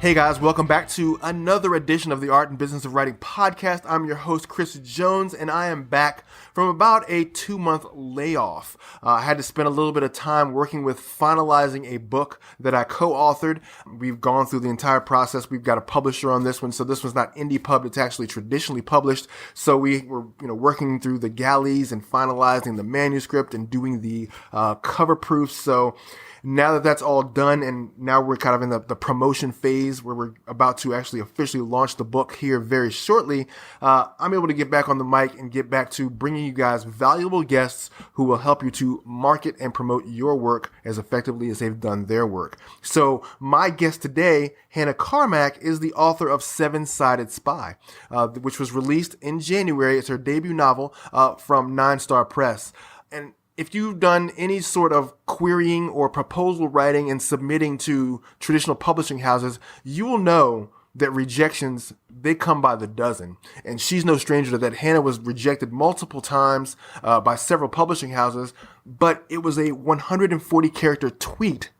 Hey guys, welcome back to another edition of the Art and Business of Writing podcast. I'm your host, Chris Jones, and I am back from about a 2-month layoff. I had to spend a little bit of time working with finalizing a book that I co-authored. We've gone through the entire process. We've got a publisher on this one, so this one's not indie pub, it's actually traditionally published. So we were working through the galleys and finalizing the manuscript and doing the cover proofs. So now that that's all done, and now we're kind of in the promotion phase where we're about to actually officially launch the book here very shortly, I'm able to get back on the mic and get back to bringing you guys valuable guests who will help you to market and promote your work as effectively as they've done their work. So my guest today, Hannah Carmack, is the author of SevenSided Spy, which was released in January. It's her debut novel from NineStar Press. And if you've done any sort of querying or proposal writing and submitting to traditional publishing houses, you will know that rejections, they come by the dozen. And she's no stranger to that. Hannah was rejected multiple times by several publishing houses, but it was a 140 character tweet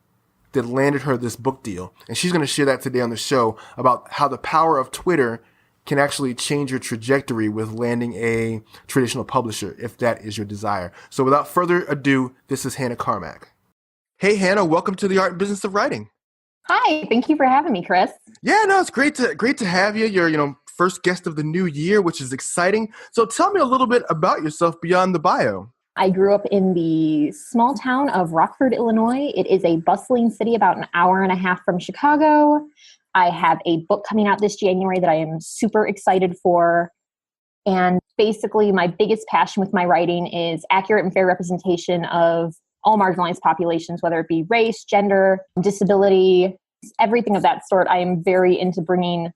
that landed her this book deal. And she's going to share that today on the show about how the power of Twitter can actually change your trajectory with landing a traditional publisher, if that is your desire. So without further ado, this is Hannah Carmack. Hey, Hannah, welcome to the Art and Business of Writing. Hi, thank you for having me, Chris. Yeah, no, it's great to have you. You're, first guest of the new year, which is exciting. So tell me a little bit about yourself beyond the bio. I grew up in the small town of Rockford, Illinois. It is a bustling city about an hour and a half from Chicago. I have a book coming out this January that I am super excited for. And basically, my biggest passion with my writing is accurate and fair representation of all marginalized populations, whether it be race, gender, disability, everything of that sort. I am very into bringing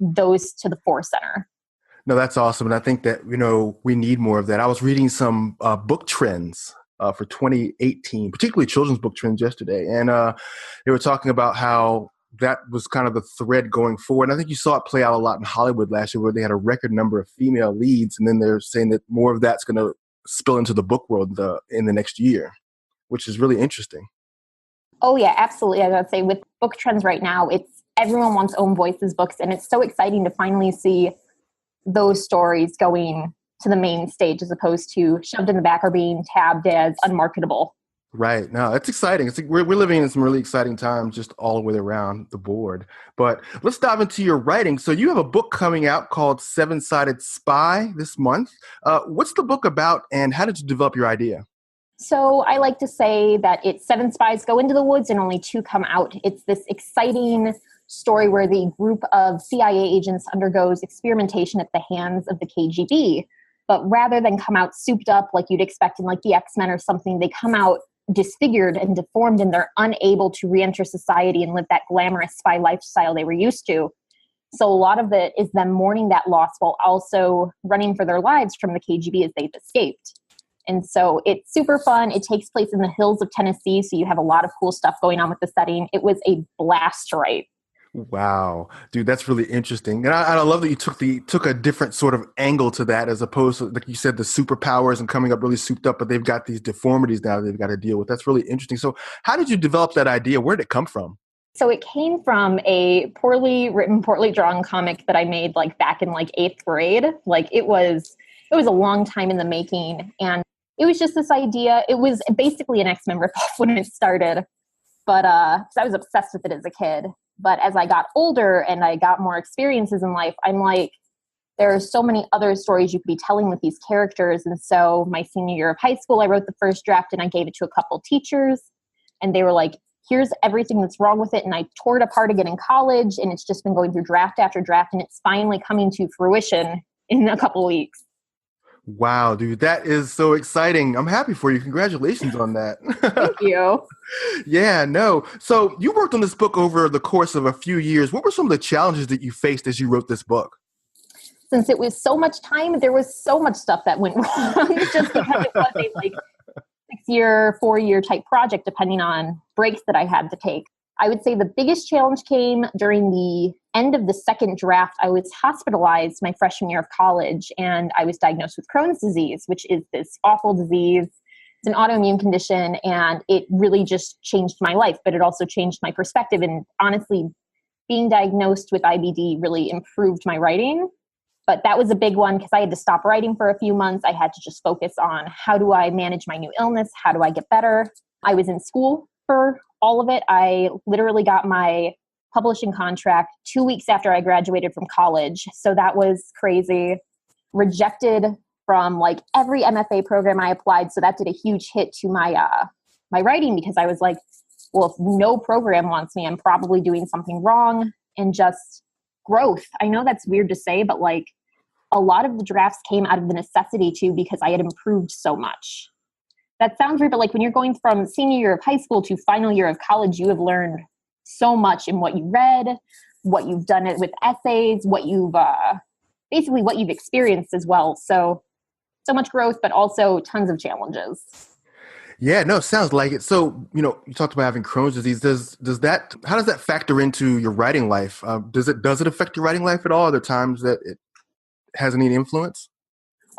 those to the forefront. No, that's awesome. And I think that, we need more of that. I was reading some book trends for 2018, particularly children's book trends yesterday. And they were talking about how that was kind of the thread going forward. And I think you saw it play out a lot in Hollywood last year where they had a record number of female leads. And then they're saying that more of that's going to spill into the book world in the next year, which is really interesting. Oh, yeah, absolutely. I would say with book trends right now, it's everyone wants own voices books. And it's so exciting to finally see those stories going to the main stage as opposed to shoved in the back or being tabbed as unmarketable. Right. No, it's exciting. We're living in some really exciting times just all the way around the board. But let's dive into your writing. So you have a book coming out called SevenSided Spy this month. What's the book about and how did you develop your idea? So I like to say that it's 7 spies go into the woods and only 2 come out. It's this exciting story where the group of CIA agents undergoes experimentation at the hands of the KGB. But rather than come out souped up like you'd expect in like the X-Men or something, they come out disfigured and deformed, and they're unable to re-enter society and live that glamorous spy lifestyle they were used to. So a lot of it is them mourning that loss while also running for their lives from the KGB as they've escaped. And so it's super fun. It takes place in the hills of Tennessee, so you have a lot of cool stuff going on with the setting. It was a blast to write. Wow, dude, that's really interesting. And I love that you took a different sort of angle to that as opposed to, like you said, the superpowers and coming up really souped up, but they've got these deformities now they've got to deal with. That's really interesting. So how did you develop that idea? Where did it come from? So it came from a poorly written, poorly drawn comic that I made back in 8th grade. It was a long time in the making. And it was just this idea. It was basically an X-Men ripoff when it started. But I was obsessed with it as a kid. But as I got older and I got more experiences in life, I'm like, there are so many other stories you could be telling with these characters. And so my senior year of high school, I wrote the first draft and I gave it to a couple teachers. And they were like, here's everything that's wrong with it. And I tore it apart again in college. And it's just been going through draft after draft. And it's finally coming to fruition in a couple weeks. Wow, dude, that is so exciting. I'm happy for you. Congratulations on that. Thank you. Yeah, no. So you worked on this book over the course of a few years. What were some of the challenges that you faced as you wrote this book? Since it was so much time, there was so much stuff that went wrong just because it was a 6-year, 4-year type project, depending on breaks that I had to take. I would say the biggest challenge came during the end of the second draft. I was hospitalized my freshman year of college, and I was diagnosed with Crohn's disease, which is this awful disease. It's an autoimmune condition, and it really just changed my life, but it also changed my perspective and honestly being diagnosed with IBD really improved my writing. But that was a big one because I had to stop writing for a few months. I had to just focus on how do I manage my new illness? How do I get better? I was in school for all of it. I literally got my publishing contract 2 weeks after I graduated from college. So that was crazy. Rejected from like every MFA program I applied. So that did a huge hit to my my writing because I was like, well, if no program wants me, I'm probably doing something wrong. And just growth. I know that's weird to say, but like a lot of the drafts came out of the necessity too because I had improved so much. That sounds weird, but like when you're going from senior year of high school to final year of college, you have learned so much in what you read, what you've done it with essays, what you've basically what you've experienced as well. So much growth, but also tons of challenges. Yeah, no, sounds like it. So, you talked about having Crohn's disease. How does that factor into your writing life? Does it affect your writing life at all? Are there times that it has any influence?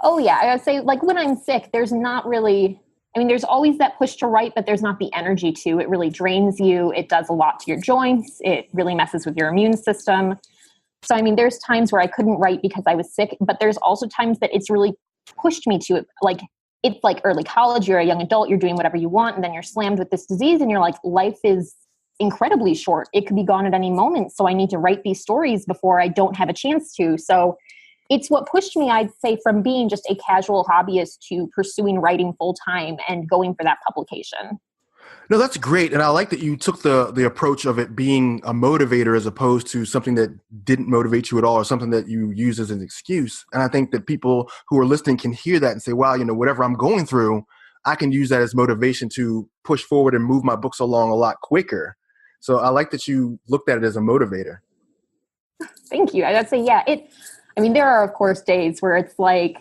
Oh yeah, I would say like when I'm sick, there's not really, there's always that push to write, but there's not the energy to. It really drains you. It does a lot to your joints. It really messes with your immune system. So, there's times where I couldn't write because I was sick, but there's also times that it's really pushed me to it. Like, it's like early college, you're a young adult, you're doing whatever you want, and then you're slammed with this disease, and you're like, life is incredibly short. It could be gone at any moment. So I need to write these stories before I don't have a chance to. So it's what pushed me, I'd say, from being just a casual hobbyist to pursuing writing full time and going for that publication. No, that's great. And I like that you took the approach of it being a motivator as opposed to something that didn't motivate you at all or something that you use as an excuse. And I think that people who are listening can hear that and say, wow, whatever I'm going through, I can use that as motivation to push forward and move my books along a lot quicker. So I like that you looked at it as a motivator. Thank you. I'd say, yeah, there are, of course, days where it's like,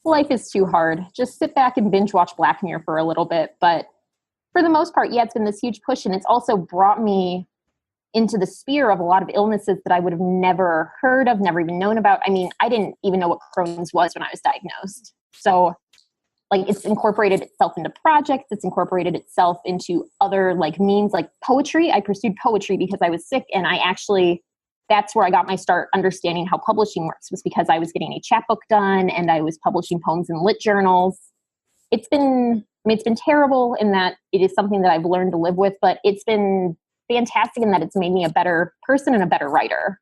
life is too hard. Just sit back and binge watch Black Mirror for a little bit. But for the most part, yeah, it's been this huge push, and it's also brought me into the sphere of a lot of illnesses that I would have never heard of, never even known about. I didn't even know what Crohn's was when I was diagnosed. So, like, it's incorporated itself into projects. It's incorporated itself into other, like, means, like poetry. I pursued poetry because I was sick, and that's where I got my start understanding how publishing works, was because I was getting a chapbook done, and I was publishing poems in lit journals. It's been terrible in that it is something that I've learned to live with, but it's been fantastic in that it's made me a better person and a better writer.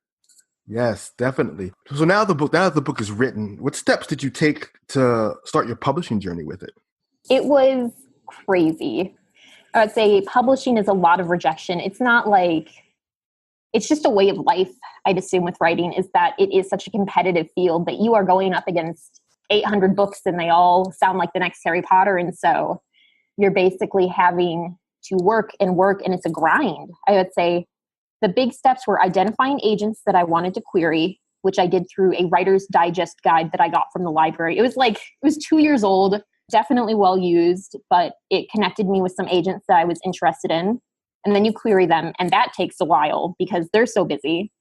Yes, definitely. So now that the book is written, what steps did you take to start your publishing journey with it? It was crazy. I would say publishing is a lot of rejection. It's not like, it's just a way of life, I'd assume, with writing, is that it is such a competitive field that you are going up against 800 books and they all sound like the next Harry Potter. And so you're basically having to work, and it's a grind. I would say the big steps were identifying agents that I wanted to query, which I did through a Writer's Digest guide that I got from the library. It was 2 years old, definitely well used, but it connected me with some agents that I was interested in. And then you query them, and that takes a while because they're so busy.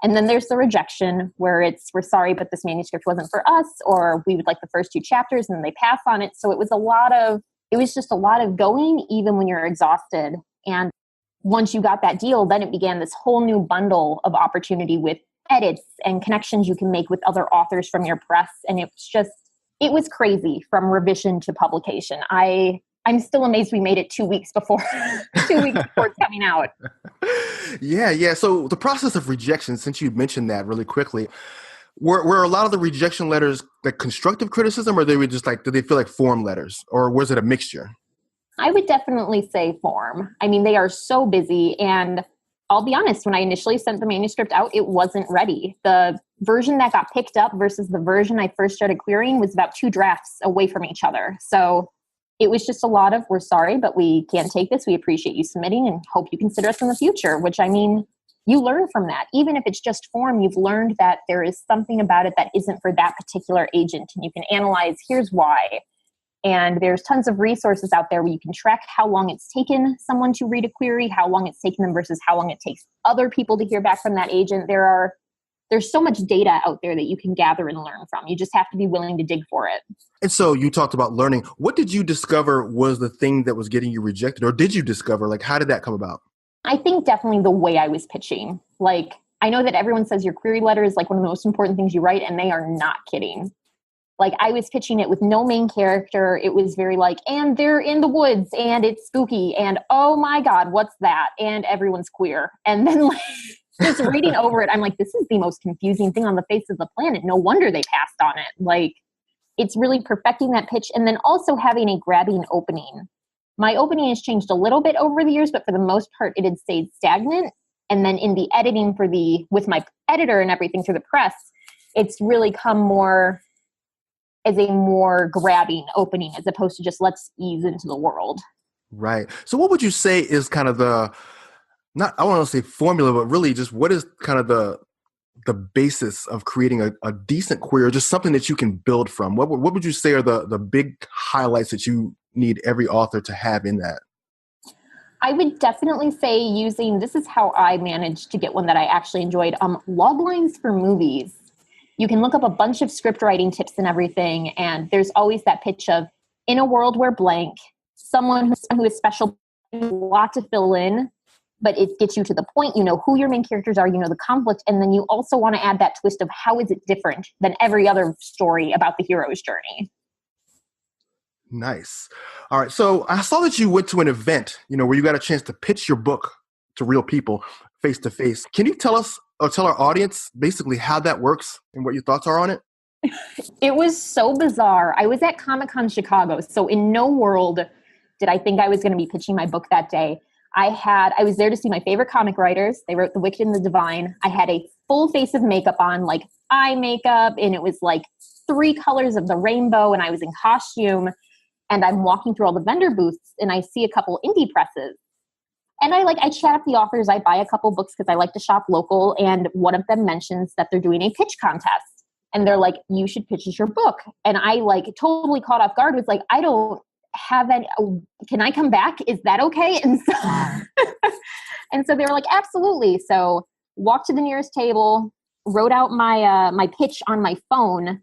And then there's the rejection, where we're sorry, but this manuscript wasn't for us, or we would like the first 2 chapters, and then they pass on it. So it was just a lot of going, even when you're exhausted. And once you got that deal, then it began this whole new bundle of opportunity with edits and connections you can make with other authors from your press. And it was crazy from revision to publication. I'm still amazed we made it 2 weeks before it's coming out. Yeah. So the process of rejection, since you mentioned that really quickly, were a lot of the rejection letters like constructive criticism, or they were just like, did they feel like form letters, or was it a mixture? I would definitely say form. They are so busy, and I'll be honest, when I initially sent the manuscript out, it wasn't ready. The version that got picked up versus the version I first started querying was about 2 drafts away from each other. So it was just a lot of, we're sorry, but we can't take this. We appreciate you submitting and hope you consider us in the future, which you learn from that. Even if it's just form, you've learned that there is something about it that isn't for that particular agent. And you can analyze, here's why. And there's tons of resources out there where you can track how long it's taken someone to read a query, how long it's taken them versus how long it takes other people to hear back from that agent. There's so much data out there that you can gather and learn from. You just have to be willing to dig for it. And so you talked about learning. What did you discover was the thing that was getting you rejected? Or did you discover, how did that come about? I think definitely the way I was pitching. Like, I know that everyone says your query letter is like one of the most important things you write, and they are not kidding. Like, I was pitching it with no main character. It was very like, and they're in the woods and it's spooky and oh my God, what's that? And everyone's queer. And then like just reading over it, I'm like, this is the most confusing thing on the face of the planet. No wonder they passed on it. Like, it's really perfecting that pitch and then also having a grabbing opening. My opening has changed a little bit over the years, but for the most part, it had stayed stagnant. And then in the editing with my editor and everything through the press, it's really come more as a more grabbing opening as opposed to just let's ease into the world. Right. So what would you say is kind of I want to say formula, but really just what is kind of the basis of creating a decent query, or just something that you can build from? What would you say are the big highlights that you need every author to have in that? I would definitely say this is how I managed to get one that I actually enjoyed, log lines for movies. You can look up a bunch of script writing tips and everything, and there's always that pitch of, in a world where blank, someone who is special, a lot to fill in, but it gets you to the point. You know who your main characters are, you know the conflict, and then you also want to add that twist of how is it different than every other story about the hero's journey. Nice. All right. So I saw that you went to an event, where you got a chance to pitch your book to real people face to face. Can you tell us or tell our audience basically how that works and what your thoughts are on it? It was so bizarre. I was at Comic-Con Chicago, so in no world did I think I was going to be pitching my book that day. I was there to see my favorite comic writers. They wrote The Wicked and the Divine. I had a full face of makeup on, like eye makeup, and it was like 3 colors of the rainbow, and I was in costume, and I'm walking through all the vendor booths, and I see a couple indie presses. And I chat up the authors. I buy a couple books because I like to shop local. And one of them mentions that they're doing a pitch contest. And they're like, you should pitch your book. And I totally caught off guard, was like, I don't have any, can I come back? Is that okay? And so, and so they were like, absolutely. So walked to the nearest table, wrote out my pitch on my phone,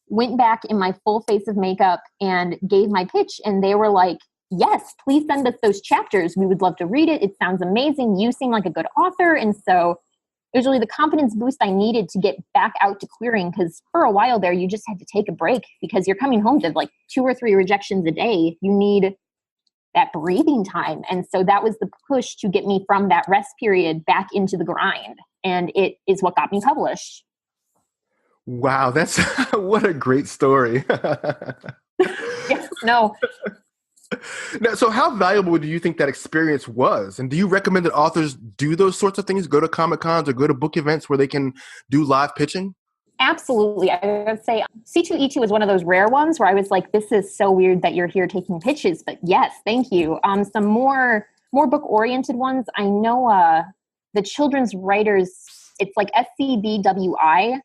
went back in my full face of makeup and gave my pitch. And they were like, yes, please send us those chapters. We would love to read it. It sounds amazing. You seem like a good author. And so it was really the confidence boost I needed to get back out to querying, because for a while there, you just had to take a break because you're coming home to like 2 or 3 rejections a day. You need that breathing time. And so that was the push to get me from that rest period back into the grind. And it is what got me published. Wow, that's what a great story. Yeah, no. Now, so how valuable do you think that experience was? And do you recommend that authors do those sorts of things, go to Comic-Cons or go to book events where they can do live pitching? Absolutely. I would say C2E2 was one of those rare ones where I was like, this is so weird that you're here taking pitches, but yes, thank you. Some more book-oriented ones. I know the children's writers, it's like SCBWI.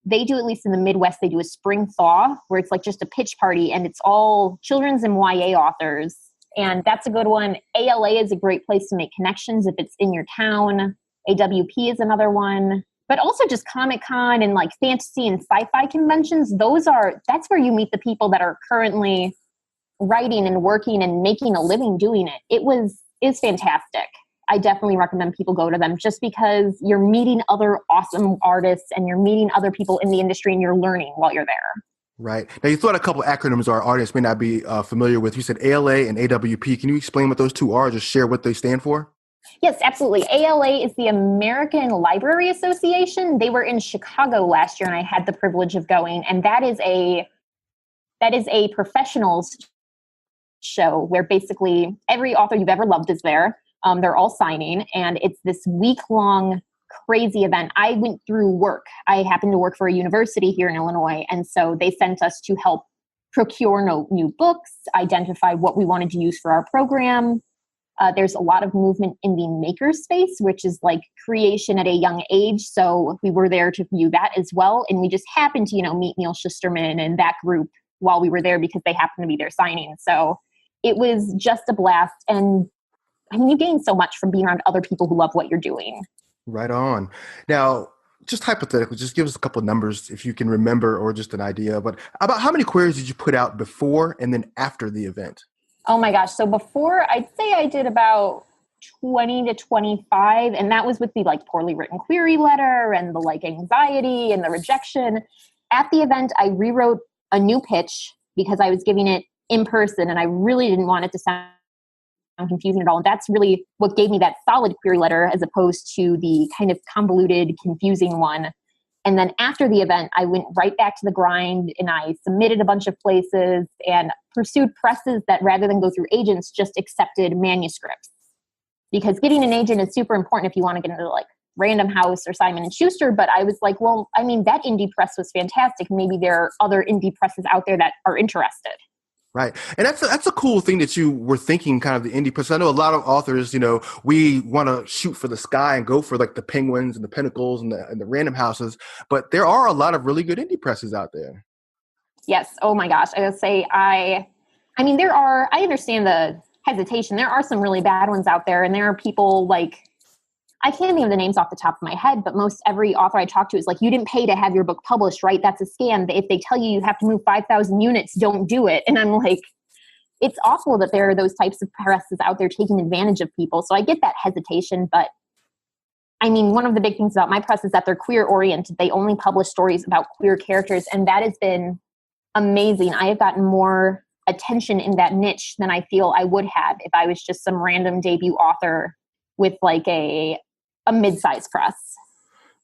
They do, at least in the Midwest, they do a spring thaw where it's like just a pitch party and it's all children's and YA authors. And that's a good one. ALA is a great place to make connections if it's in your town. AWP is another one. But also just Comic-Con and like fantasy and sci-fi conventions. That's where you meet the people that are currently writing and working and making a living doing it. It's fantastic. I definitely recommend people go to them just because you're meeting other awesome artists and you're meeting other people in the industry and you're learning while you're there. Right. Now, you thought a couple acronyms our audience may not be familiar with. You said ALA and AWP. Can you explain what those two are? Just share what they stand for? Yes, absolutely. ALA is the American Library Association. They were in Chicago last year and I had the privilege of going. And that is a professionals show where basically every author you've ever loved is there. They're all signing, and it's this week-long crazy event. I went through work. I happened to work for a university here in Illinois, and so they sent us to help procure new books, identify what we wanted to use for our program. There's a lot of movement in the maker space, which is like creation at a young age, so we were there to view that as well, and we just happened to, meet Neil Shusterman and that group while we were there because they happened to be there signing. So it was just a blast, and I mean, you gain so much from being around other people who love what you're doing. Right on. Now, just hypothetically, just give us a couple of numbers if you can remember or just an idea. But about how many queries did you put out before and then after the event? Oh my gosh. So before, I'd say I did about 20 to 25. And that was with the like poorly written query letter and the like anxiety and the rejection. At the event, I rewrote a new pitch because I was giving it in person and I really didn't want it to sound confusing at all. And that's really what gave me that solid query letter as opposed to the kind of convoluted, confusing one. And then after the event, I went right back to the grind and I submitted a bunch of places and pursued presses that rather than go through agents, just accepted manuscripts. Because getting an agent is super important if you want to get into like Random House or Simon and Schuster. But I was like, well, I mean, that indie press was fantastic. Maybe there are other indie presses out there that are interested. Right. And that's a cool thing that you were thinking, kind of the indie press. I know a lot of authors, we want to shoot for the sky and go for like the Penguins and the Pinnacles and the Random Houses, but there are a lot of really good indie presses out there. Yes. Oh my gosh. I would say I understand the hesitation. There are some really bad ones out there, and there are people like, I can't think of the names off the top of my head, but most every author I talk to is like, you didn't pay to have your book published, right? That's a scam. If they tell you have to move 5,000 units, don't do it. And I'm like, it's awful that there are those types of presses out there taking advantage of people. So I get that hesitation, but I mean, one of the big things about my press is that they're queer oriented. They only publish stories about queer characters, and that has been amazing. I have gotten more attention in that niche than I feel I would have if I was just some random debut author with like a mid-sized press.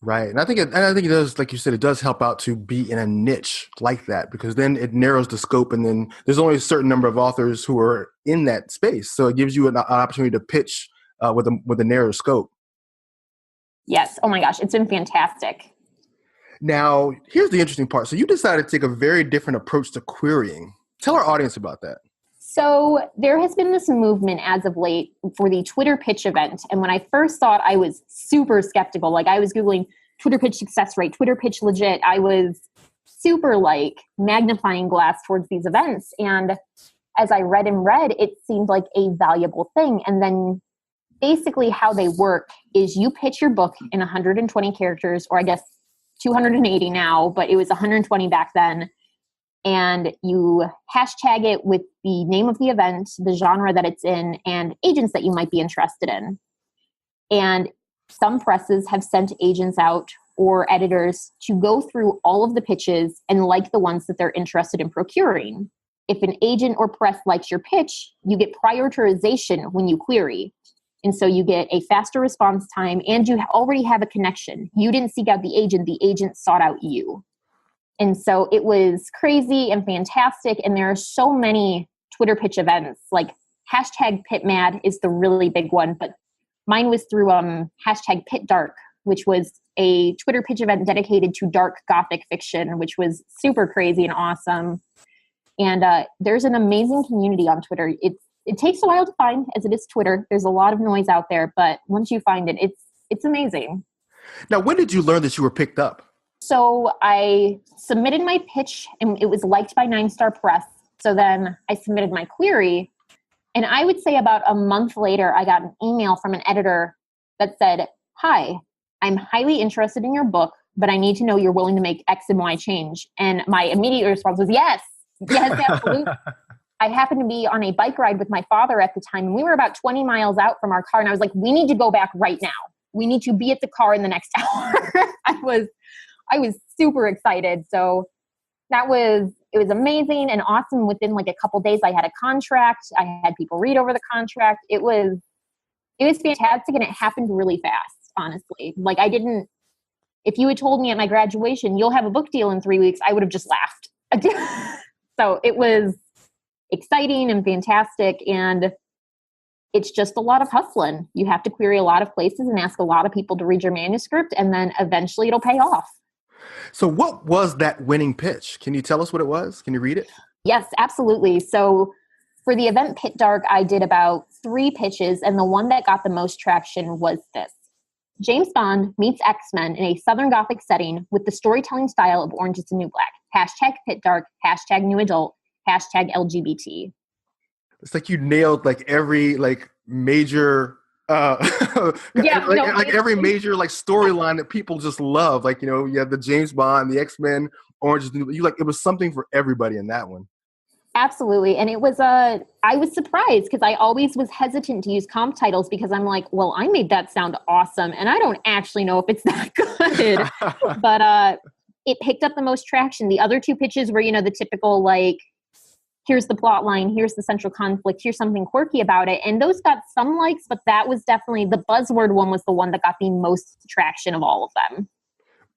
Right. And I think it does, like you said, it does help out to be in a niche like that, because then it narrows the scope, and then there's only a certain number of authors who are in that space. So it gives you an opportunity to pitch with a narrow scope. Yes. Oh my gosh. It's been fantastic. Now, here's the interesting part. So you decided to take a very different approach to querying. Tell our audience about that. So there has been this movement as of late for the Twitter pitch event. And when I first saw it, I was super skeptical. Like I was Googling Twitter pitch success rate, Twitter pitch legit. I was super like magnifying glass towards these events. And as I read and read, it seemed like a valuable thing. And then basically how they work is you pitch your book in 120 characters, or I guess 280 now, but it was 120 back then. And you hashtag it with the name of the event, the genre that it's in, and agents that you might be interested in. And some presses have sent agents out or editors to go through all of the pitches and like the ones that they're interested in procuring. If an agent or press likes your pitch, you get prioritization when you query. And so you get a faster response time, and you already have a connection. You didn't seek out the agent sought out you. And so it was crazy and fantastic. And there are so many Twitter pitch events, like hashtag PitMad is the really big one. But mine was through hashtag PitDark, which was a Twitter pitch event dedicated to dark Gothic fiction, which was super crazy and awesome. And there's an amazing community on Twitter. It takes a while to find, as it is Twitter. There's a lot of noise out there, but once you find it, it's amazing. Now, when did you learn that you were picked up? So I submitted my pitch, and it was liked by NineStar Press. So then I submitted my query, and I would say about a month later, I got an email from an editor that said, "Hi, I'm highly interested in your book, but I need to know you're willing to make X and Y change." And my immediate response was, yes, absolutely. I happened to be on a bike ride with my father at the time, and we were about 20 miles out from our car, and I was like, we need to go back right now. We need to be at the car in the next hour. I was super excited. So it was amazing and awesome. Within like a couple days, I had a contract. I had people read over the contract. It was fantastic, and it happened really fast, honestly. Like if you had told me at my graduation, you'll have a book deal in 3 weeks, I would have just laughed. So it was exciting and fantastic. And it's just a lot of hustling. You have to query a lot of places and ask a lot of people to read your manuscript, and then eventually it'll pay off. So what was that winning pitch? Can you tell us what it was? Can you read it? Yes, absolutely. So for the event Pit Dark, I did about 3 pitches, and the one that got the most traction was this. James Bond meets X-Men in a Southern Gothic setting with the storytelling style of Orange is the New Black. Hashtag Pit Dark, hashtag New Adult, hashtag LGBT. It's like you nailed like every like major every major like storyline that people just love. Like, you have the James Bond, the X-Men, Orange is the New, it was something for everybody in that one. Absolutely. And it was I was surprised because I always was hesitant to use comp titles because I'm like, well, I made that sound awesome. And I don't actually know if it's that good. But it picked up the most traction. The other two pitches were, the typical like, here's the plot line, here's the central conflict, here's something quirky about it. And those got some likes, but that was definitely the buzzword one was the one that got the most traction of all of them.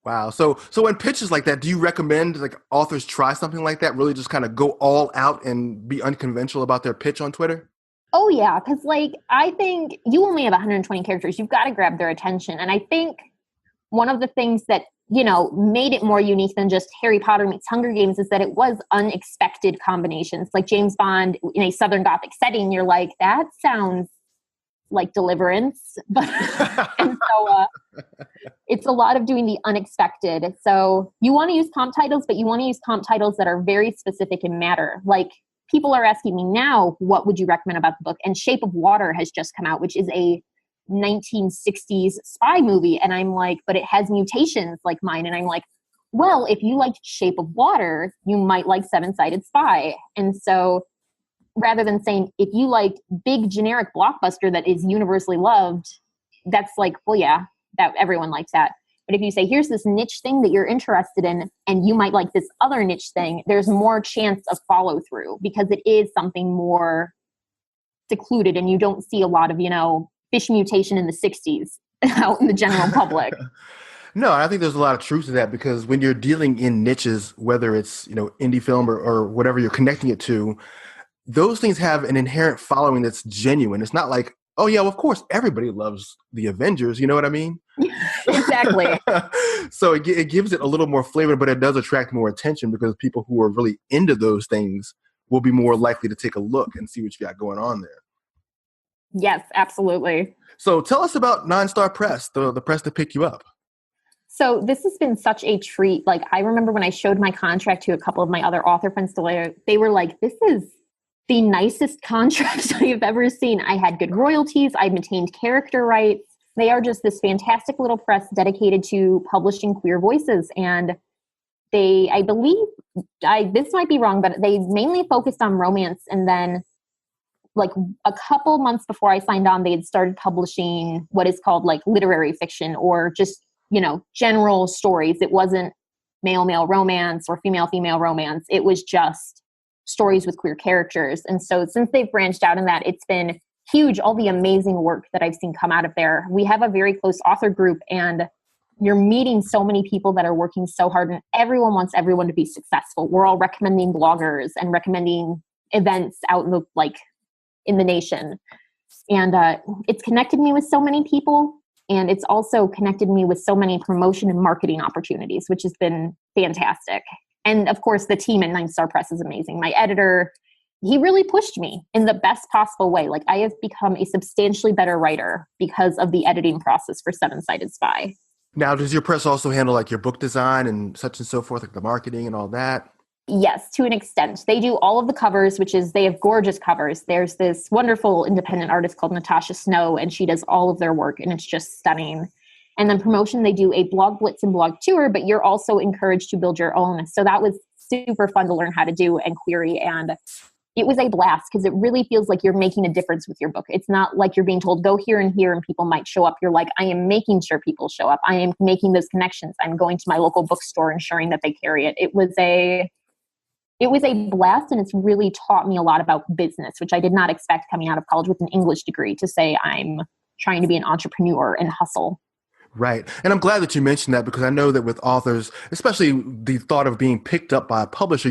Wow. So in pitches like that, do you recommend like authors try something like that? Really just kind of go all out and be unconventional about their pitch on Twitter? Oh yeah. Cause like, I think you only have 120 characters. You've got to grab their attention. And I think one of the things that, made it more unique than just Harry Potter meets Hunger Games is that it was unexpected combinations. Like James Bond in a Southern Gothic setting, you're like, that sounds like Deliverance. But and so it's a lot of doing the unexpected. So you want to use comp titles, but you want to use comp titles that are very specific and matter. Like people are asking me now, what would you recommend about the book? And Shape of Water has just come out, which is a 1960s spy movie. And I'm like, but it has mutations like mine. And I'm like, well, if you liked Shape of Water, you might like Seven-Sided Spy. And so rather than saying, if you like big generic blockbuster that is universally loved, that's like, well, yeah, that everyone likes that. But if you say, here's this niche thing that you're interested in, and you might like this other niche thing, there's more chance of follow through because it is something more secluded and you don't see a lot of, fish mutation in the 60s out in the general public. No, I think there's a lot of truth to that because when you're dealing in niches, whether it's, indie film or whatever you're connecting it to, those things have an inherent following that's genuine. It's not like, oh yeah, well, of course, everybody loves the Avengers. You know what I mean? Exactly. So it gives it a little more flavor, but it does attract more attention because people who are really into those things will be more likely to take a look and see what you got going on there. Yes, absolutely. So tell us about NineStar Press, the press that picked you up. So this has been such a treat. Like I remember when I showed my contract to a couple of my other author friends, they were like, this is the nicest contract I've ever seen. I had good royalties. I maintained character rights. They are just this fantastic little press dedicated to publishing queer voices. And I believe, this might be wrong, but they mainly focused on romance. And then like a couple months before I signed on, they had started publishing what is called like literary fiction or just, general stories. It wasn't male-male romance or female-female romance. It was just stories with queer characters. And so since they've branched out in that, it's been huge, all the amazing work that I've seen come out of there. We have a very close author group and you're meeting so many people that are working so hard and everyone wants everyone to be successful. We're all recommending bloggers and recommending events out in the nation. And it's connected me with so many people. And it's also connected me with so many promotion and marketing opportunities, which has been fantastic. And of course, the team at NineStar Press is amazing. My editor, he really pushed me in the best possible way. Like I have become a substantially better writer because of the editing process for Seven-Sided Spy. Now, does your press also handle like your book design and such and so forth, like the marketing and all that? Yes, to an extent. They do all of the covers, they have gorgeous covers. There's this wonderful independent artist called Natasha Snow, and she does all of their work, and it's just stunning. And then promotion, they do a blog blitz and blog tour, but you're also encouraged to build your own. So that was super fun to learn how to do and query. And it was a blast because it really feels like you're making a difference with your book. It's not like you're being told, go here and here and people might show up. You're like, I am making sure people show up. I am making those connections. I'm going to my local bookstore, ensuring that they carry it. It was a blast, and it's really taught me a lot about business, which I did not expect coming out of college with an English degree to say I'm trying to be an entrepreneur and hustle. Right. And I'm glad that you mentioned that because I know that with authors, especially the thought of being picked up by a publisher,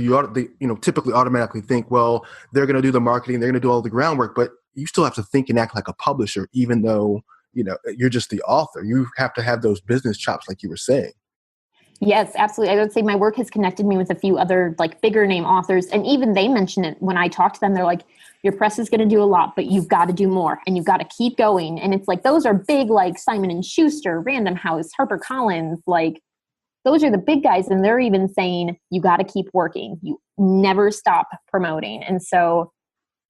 typically automatically think, well, they're going to do the marketing, they're going to do all the groundwork, but you still have to think and act like a publisher, even though, you're just the author. You have to have those business chops, like you were saying. Yes, absolutely. I would say my work has connected me with a few other bigger name authors. And even they mention it when I talk to them. They're like, your press is going to do a lot, but you've got to do more and you've got to keep going. And it's like, those are big, like Simon and Schuster, Random House, HarperCollins, those are the big guys. And they're even saying, you got to keep working. You never stop promoting. And so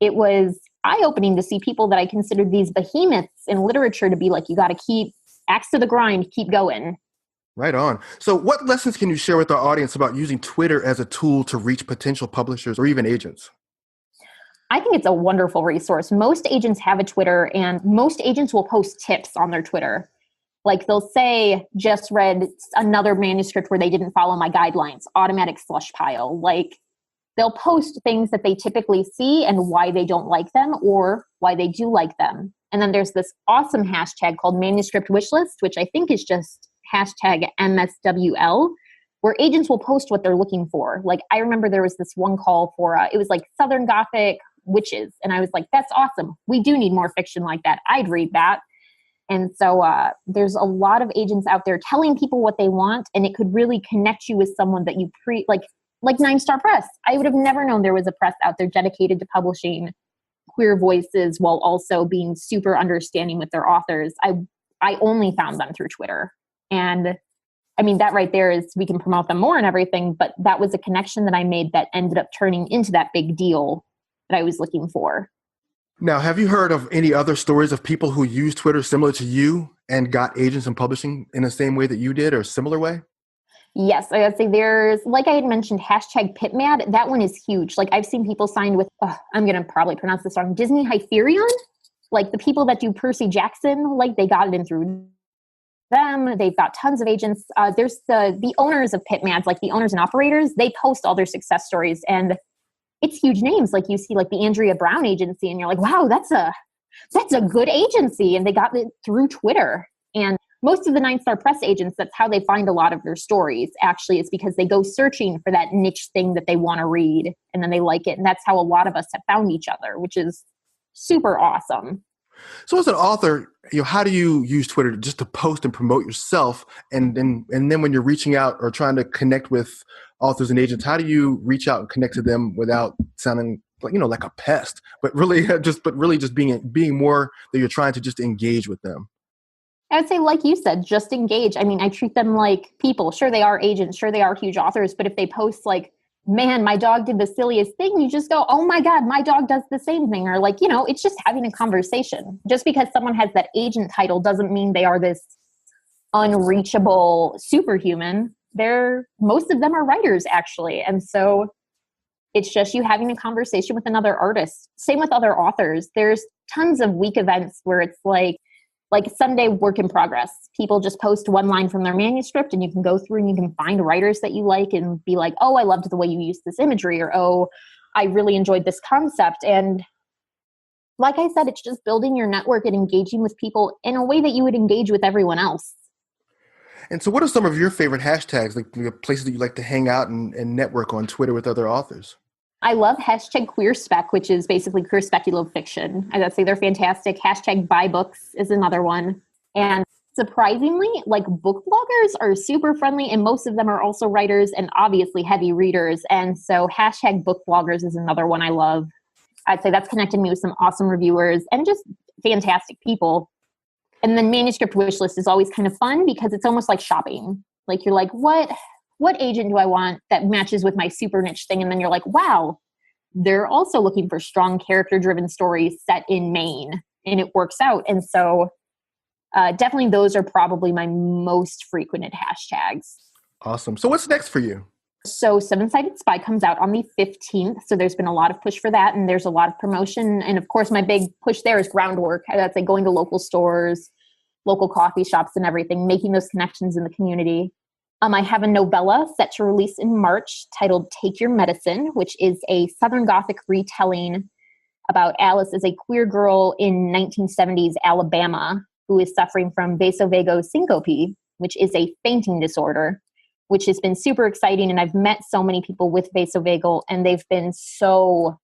it was eye-opening to see people that I considered these behemoths in literature to be like, you got to keep axe to the grind, keep going. Right on. So what lessons can you share with our audience about using Twitter as a tool to reach potential publishers or even agents? I think it's a wonderful resource. Most agents have a Twitter, and most agents will post tips on their Twitter. Like they'll say, just read another manuscript where they didn't follow my guidelines, automatic slush pile. Like they'll post things that they typically see and why they don't like them or why they do like them. And then there's this awesome hashtag called manuscript wishlist, which I think is just hashtag MSWL, where agents will post what they're looking for. Like I remember there was this one call for, it was like Southern Gothic witches. And I was like, that's awesome. We do need more fiction like that. I'd read that. And so there's a lot of agents out there telling people what they want, and it could really connect you with someone that you like NineStar Press. I would have never known there was a press out there dedicated to publishing queer voices while also being super understanding with their authors. I only found them through Twitter. And I mean, that right there is, we can promote them more and everything, but that was a connection that I made that ended up turning into that big deal that I was looking for. Now, have you heard of any other stories of people who use Twitter similar to you and got agents in publishing in the same way that you did or similar way? Yes, I would say there's, like I had mentioned, hashtag PitMad. That one is huge. Like I've seen people signed with, I'm going to probably pronounce this wrong, Disney Hyperion. Like the people that do Percy Jackson, like they got it in through them. They've got tons of agents. There's the owners of PitMads, like the owners and operators, they post all their success stories, and it's huge names. Like you see like the Andrea Brown agency and you're like, wow, that's a good agency. And they got it through Twitter. And most of the NineStar Press agents, that's how they find a lot of their stories actually, is because they go searching for that niche thing that they want to read and then they like it. And that's how a lot of us have found each other, which is super awesome. So as an author, how do you use Twitter just to post and promote yourself? And then when you're reaching out or trying to connect with authors and agents, how do you reach out and connect to them without sounding like, like a pest, but really just being more that you're trying to just engage with them? I would say, like you said, just engage. I mean, I treat them like people. Sure, they are agents. Sure, they are huge authors. But if they post like, man, my dog did the silliest thing, you just go, oh my God, my dog does the same thing. Or like, it's just having a conversation. Just because someone has that agent title doesn't mean they are this unreachable superhuman. Most of them are writers actually. And so it's just you having a conversation with another artist. Same with other authors. There's tons of week events where it's like Sunday work in progress. People just post one line from their manuscript and you can go through and you can find writers that you like and be like, oh, I loved the way you used this imagery, or, oh, I really enjoyed this concept. And like I said, it's just building your network and engaging with people in a way that you would engage with everyone else. And so what are some of your favorite hashtags, like the places that you like to hang out and network on Twitter with other authors? I love hashtag queer spec, which is basically queer speculative fiction. I'd say they're fantastic. Hashtag buy books is another one. And surprisingly, like book bloggers are super friendly, and most of them are also writers and obviously heavy readers. And so hashtag book bloggers is another one I love. I'd say that's connected me with some awesome reviewers and just fantastic people. And then manuscript wishlist is always kind of fun because it's almost like shopping. Like you're like, what agent do I want that matches with my super niche thing? And then you're like, wow, they're also looking for strong character-driven stories set in Maine, and it works out. And so definitely those are probably my most frequented hashtags. Awesome. So what's next for you? So SevenSided Spy comes out on the 15th. So there's been a lot of push for that, and there's a lot of promotion. And of course, my big push there is groundwork. That's like going to local stores, local coffee shops and everything, making those connections in the community. I have a novella set to release in March titled Take Your Medicine, which is a Southern Gothic retelling about Alice as a queer girl in 1970s Alabama who is suffering from vasovagal syncope, which is a fainting disorder, which has been super exciting. And I've met so many people with vasovagal, and they've been so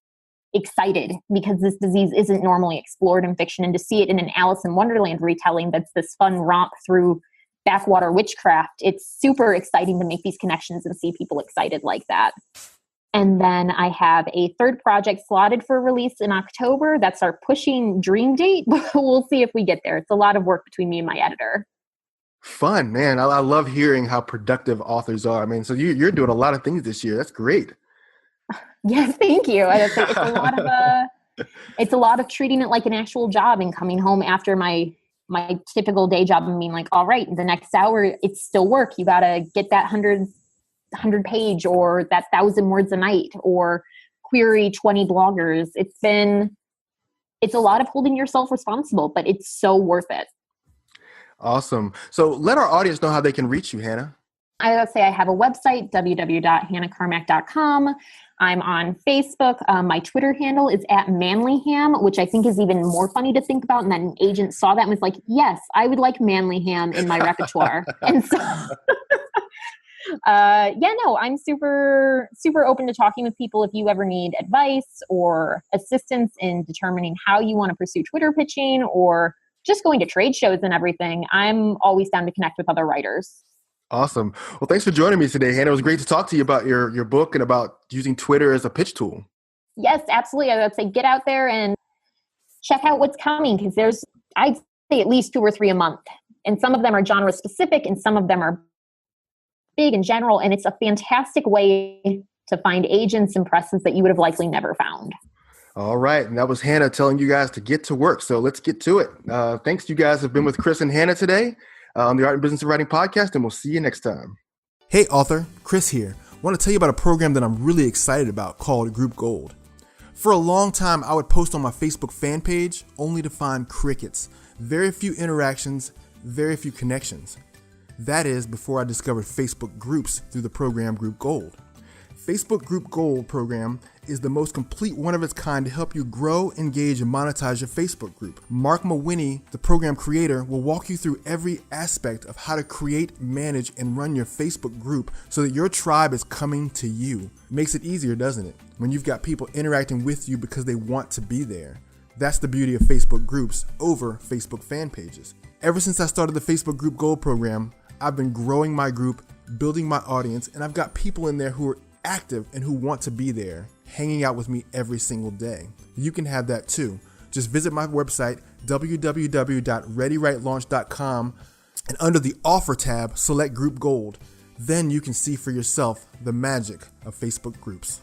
excited because this disease isn't normally explored in fiction. And to see it in an Alice in Wonderland retelling that's this fun romp through backwater witchcraft, it's super exciting to make these connections and see people excited like that. And then I have a third project slotted for release in October. That's our pushing dream date, but we'll see if we get there. It's a lot of work between me and my editor. Fun, man. I love hearing how productive authors are. I mean, so you're doing a lot of things this year. That's great. Yes, thank you. It's a lot of treating it like an actual job and coming home after my typical day job and being like, all right, the next hour, it's still work. You got to get that 100 page or that 1,000 words a night or query 20 bloggers. It's a lot of holding yourself responsible, but it's so worth it. Awesome. So let our audience know how they can reach you, Hannah. I would say I have a website, www.hannahcarmack.com. I'm on Facebook. My Twitter handle is @manlyham, which I think is even more funny to think about. And then an agent saw that and was like, yes, I would like Manlyham in my repertoire. And so, I'm super, super open to talking with people if you ever need advice or assistance in determining how you want to pursue Twitter pitching or just going to trade shows and everything. I'm always down to connect with other writers. Awesome. Well, thanks for joining me today, Hannah. It was great to talk to you about your book and about using Twitter as a pitch tool. Yes, absolutely. I would say get out there and check out what's coming because I'd say at least 2 or 3 a month. And some of them are genre specific and some of them are big in general. And it's a fantastic way to find agents and presses that you would have likely never found. All right. And that was Hannah telling you guys to get to work. So let's get to it. Thanks. You guys have been with Chris and Hannah today on the Art and Business of Writing podcast, and we'll see you next time. Hey, author, Chris here. I want to tell you about a program that I'm really excited about called Group Gold. For a long time, I would post on my Facebook fan page only to find crickets. Very few interactions, very few connections. That is before I discovered Facebook groups through the program Group Gold. Facebook Group Gold program is the most complete one of its kind to help you grow, engage, and monetize your Facebook group. Mark Mawhinney, the program creator, will walk you through every aspect of how to create, manage, and run your Facebook group so that your tribe is coming to you. Makes it easier, doesn't it? When you've got people interacting with you because they want to be there. That's the beauty of Facebook groups over Facebook fan pages. Ever since I started the Facebook Group Gold program, I've been growing my group, building my audience, and I've got people in there who are active and who want to be there, hanging out with me every single day. You can have that too. Just visit my website, www.readywritelaunch.com, and under the offer tab, select Group Gold. Then you can see for yourself the magic of Facebook groups.